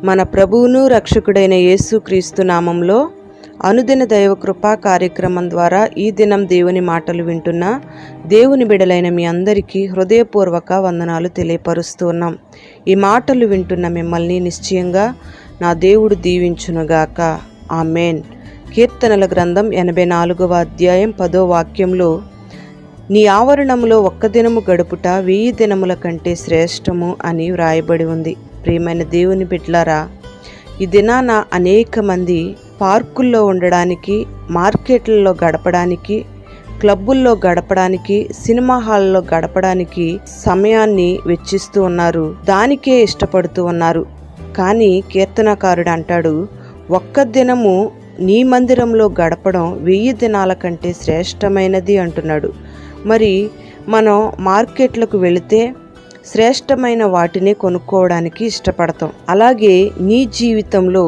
మన ప్రభువును రక్షకుడైన యేసుక్రీస్తు నామంలో అనుదిన దైవ కృపా కార్యక్రమం ద్వారా ఈ దినం దేవుని మాటలు వింటున్న దేవుని బిడలైన మీ అందరికీ హృదయపూర్వక వందనాలు తెలియపరుస్తూ ఉన్నాం. ఈ మాటలు వింటున్న మిమ్మల్ని నిశ్చయంగా నా దేవుడు దీవించునుగాక. ఆమేన్. కీర్తనల గ్రంథం 84వ అధ్యాయం 10వ వాక్యంలో, నీ ఆవరణంలో ఒక్క దినము గడుపుట 1000 దినముల కంటే శ్రేష్టము అని వ్రాయబడి ఉంది. ప్రియమైన దేవుని బిడ్డలారా, ఈ దినాన అనేక మంది పార్కుల్లో ఉండడానికి, మార్కెట్లలో గడపడానికి, క్లబ్బుల్లో గడపడానికి, సినిమా హాల్లో గడపడానికి సమయాన్ని వెచ్చిస్తూ ఉన్నారు. దానికే ఇష్టపడుతూ ఉన్నారు. కానీ కీర్తనకారుడు అంటాడు, ఒక్క దినము నీ మందిరంలో గడపడం 1000 దినాల కంటే శ్రేష్టమైనది అంటున్నాడు. మరి మనం మార్కెట్లకు వెళితే శ్రేష్టమైన వాటిని కొనుక్కోవడానికి ఇష్టపడతాం. అలాగే నీ జీవితంలో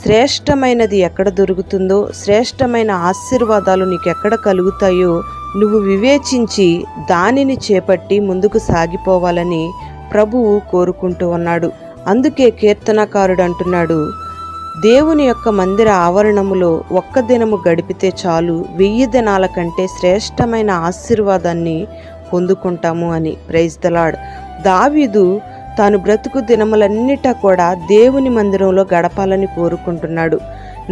శ్రేష్టమైనది ఎక్కడ దొరుకుతుందో, శ్రేష్టమైన ఆశీర్వాదాలు నీకు ఎక్కడ కలుగుతాయో నువ్వు వివేచించి దానిని చేపట్టి ముందుకు సాగిపోవాలని ప్రభువు కోరుకుంటూ ఉన్నాడు. అందుకే కీర్తనకారుడు అంటున్నాడు, దేవుని యొక్క మందిర ఆవరణములో ఒక్క దినము గడిపితే చాలు 1000 దినాల కంటే శ్రేష్టమైన ఆశీర్వాదాన్ని పొందుకుంటాము అని. Praise the Lord. దావీదు తాను బ్రతుకు దినములన్నిటా కూడా దేవుని మందిరంలో గడపాలని కోరుకుంటున్నాడు.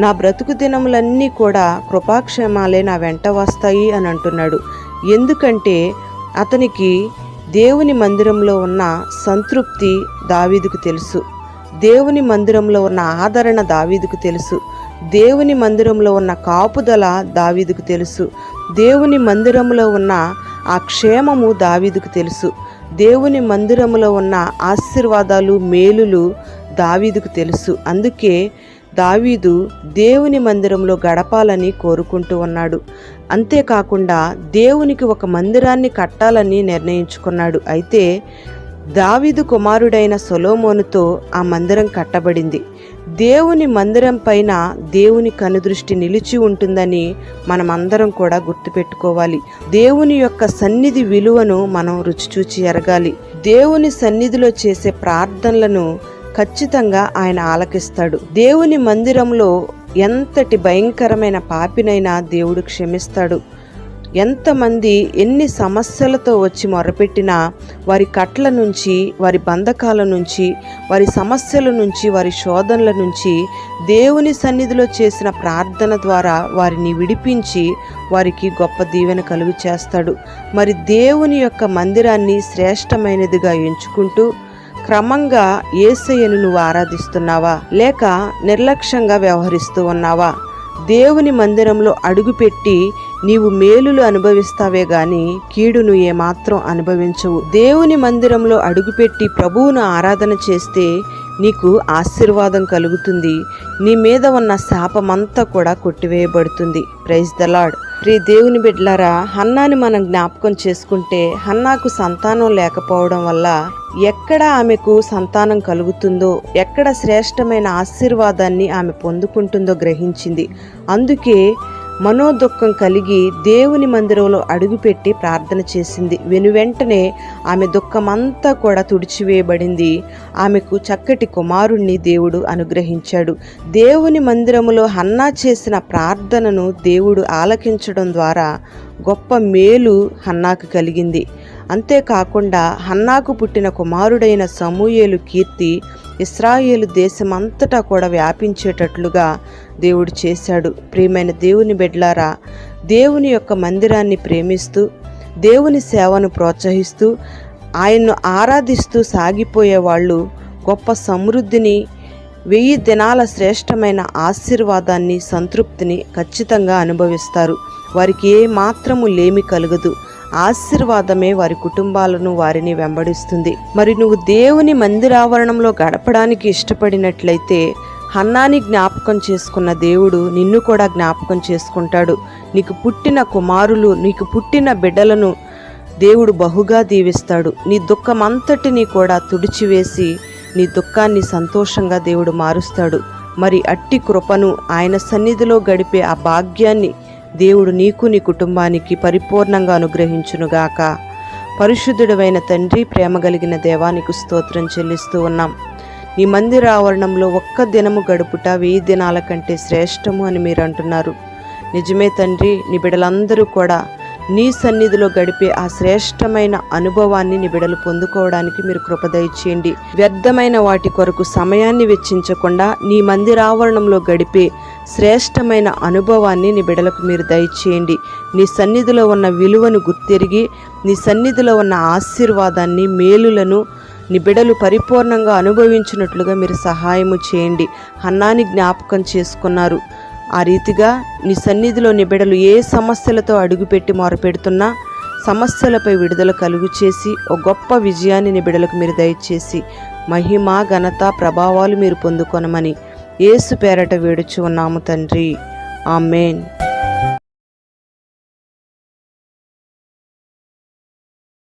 నా బ్రతుకు దినములన్నీ కూడా కృపాక్షేమాలే నా వెంట వస్తాయి అని అంటున్నాడు. ఎందుకంటే అతనికి దేవుని మందిరంలో ఉన్న సంతృప్తి దావీదుకు తెలుసు. దేవుని మందిరంలో ఉన్న ఆదరణ దావీదుకు తెలుసు. దేవుని మందిరంలో ఉన్న కాపుదల దావీదుకు తెలుసు. దేవుని మందిరంలో ఉన్న ఆ క్షేమము దావీదుకు తెలుసు. దేవుని మందిరములో ఉన్న ఆశీర్వాదాలు, మేలులు దావీదుకు తెలుసు. అందుకే దావీదు దేవుని మందిరంలో గడపాలని కోరుకుంటూ ఉన్నాడు. అంతేకాకుండా దేవునికి ఒక మందిరాన్ని కట్టాలని నిర్ణయించుకున్నాడు. అయితే దావీదు కుమారుడైన సొలొమోనుతో ఆ మందిరం కట్టబడింది. దేవుని మందిరం పైన దేవుని కనుదృష్టి నిలిచి ఉంటుందని మనమందరం కూడా గుర్తుపెట్టుకోవాలి. దేవుని యొక్క సన్నిధి విలువను మనం రుచిచూచి ఎరగాలి. దేవుని సన్నిధిలో చేసే ప్రార్థనలను ఖచ్చితంగా ఆయన ఆలకిస్తాడు. దేవుని మందిరంలో ఎంతటి భయంకరమైన పాపినైనా దేవుడు క్షమిస్తాడు. ఎంతమంది ఎన్ని సమస్యలతో వచ్చి మొరపెట్టినా వారి కట్ల నుంచి, వారి బంధకాల నుంచి, వారి సమస్యల నుంచి, వారి శోధనల నుంచి దేవుని సన్నిధిలో చేసిన ప్రార్థన ద్వారా వారిని విడిపించి వారికి గొప్ప దీవెన కలుగు చేస్తాడు. మరి దేవుని యొక్క మందిరాన్ని శ్రేష్టమైనదిగా ఎంచుకుంటూ క్రమంగా యేసయ్యను నువ్వు ఆరాధిస్తున్నావా, లేక నిర్లక్ష్యంగా వ్యవహరిస్తూ ఉన్నావా? దేవుని మందిరంలో అడుగుపెట్టి నీవు మేలులు అనుభవిస్తావే గాని కీడును ఏమాత్రం అనుభవించవు. దేవుని మందిరంలో అడుగుపెట్టి ప్రభువును ఆరాధన చేస్తే నీకు ఆశీర్వాదం కలుగుతుంది. నీ మీద ఉన్న శాపమంతా కూడా కొట్టివేయబడుతుంది. Praise the Lord. ప్రియ దేవుని బిడ్డలారా, హన్నాని మనం జ్ఞాపకం చేసుకుంటే, హన్నాకు సంతానం లేకపోవడం వల్ల ఎక్కడ ఆమెకు సంతానం కలుగుతుందో, ఎక్కడ శ్రేష్టమైన ఆశీర్వాదాన్ని ఆమె పొందుకుంటుందో గ్రహించింది. అందుకే మనోదుఖం కలిగి దేవుని మందిరంలో అడుగుపెట్టి ప్రార్థన చేసింది. వెనువెంటనే ఆమె దుఃఖమంతా కూడా తుడిచివేయబడింది. ఆమెకు చక్కటి కుమారుణ్ణి దేవుడు అనుగ్రహించాడు. దేవుని మందిరములో హన్నా చేసిన ప్రార్థనను దేవుడు ఆలకించడం ద్వారా గొప్ప మేలు హన్నాకు కలిగింది. అంతేకాకుండా హన్నాకు పుట్టిన కుమారుడైన సమూయేలు కీర్తి ఇశ్రాయేలు దేశమంతటా కూడా వ్యాపించేటట్లుగా దేవుడు చేశాడు. ప్రియమైన దేవుని బిడ్డలారా, దేవుని యొక్క మందిరాన్ని ప్రేమిస్తూ, దేవుని సేవను ప్రోత్సహిస్తూ, ఆయన్ను ఆరాధిస్తూ సాగిపోయే వాళ్ళు గొప్ప సమృద్ధిని, 1000 దినాల శ్రేష్టమైన ఆశీర్వాదాన్ని, సంతృప్తిని ఖచ్చితంగా అనుభవిస్తారు. వారికి ఏ మాత్రము లేమి కలగదు. ఆశీర్వాదమే వారి కుటుంబాలను, వారిని వెంబడిస్తుంది. మరి నువ్వు దేవుని మందిరావరణంలో గడపడానికి ఇష్టపడినట్లయితే హన్నాని జ్ఞాపకం చేసుకున్న దేవుడు నిన్ను కూడా జ్ఞాపకం చేసుకుంటాడు. నీకు పుట్టిన కుమారులు, నీకు పుట్టిన బిడ్డలను దేవుడు బహుగా దీవిస్తాడు. నీ దుఃఖమంతటిని కూడా తుడిచివేసి నీ దుఃఖాన్ని సంతోషంగా దేవుడు మారుస్తాడు. మరి అట్టి కృపను, ఆయన సన్నిధిలో గడిపే ఆ భాగ్యాన్ని దేవుడు నీకు, నీ కుటుంబానికి పరిపూర్ణంగా అనుగ్రహించునుగాక. పరిశుద్ధుడైన తండ్రి, ప్రేమ కలిగిన దేవా, నీకు స్తోత్రం చెల్లిస్తూ ఉన్నాం. నీ మందిర ఆవరణంలో ఒక్క దినము గడుపుట 1000 దినాల కంటే శ్రేష్టము అని మీరు అంటున్నారు. నిజమే తండ్రి, నీ బిడ్డలందరూ కూడా నీ సన్నిధిలో గడిపే ఆ శ్రేష్టమైన అనుభవాన్ని నీ బిడ్డలు పొందుకోవడానికి మీరు కృప దయచేయండి. వ్యర్థమైన వాటి కొరకు సమయాన్ని వెచ్చించకుండా నీ మందిరావరణంలో గడిపే శ్రేష్టమైన అనుభవాన్ని నీ బిడ్డలకు మీరు దయచేయండి. నీ సన్నిధిలో ఉన్న విలువను గుర్తెరిగి నీ సన్నిధిలో ఉన్న ఆశీర్వాదాన్ని, మేలులను నీ బిడ్డలు పరిపూర్ణంగా అనుభవించినట్లుగా మీరు సహాయము చేయండి. హన్నాని జ్ఞాపకం చేసుకున్నారు. ఆ రీతిగా నీ సన్నిధిలో నీ బిడ్డలు ఏ సమస్యలతో అడుగుపెట్టి మొరపెడుతున్నా సమస్యలపై విడుదల కలుగు చేసి ఒక గొప్ప విజయాన్ని నీ బిడ్డలకు మీరు దయచేసి మహిమ, ఘనత, ప్రభావాలు మీరు పొందుకొనమని యేసు పేరట వేడుచు ఉన్నాము తండ్రి. ఆమేన్.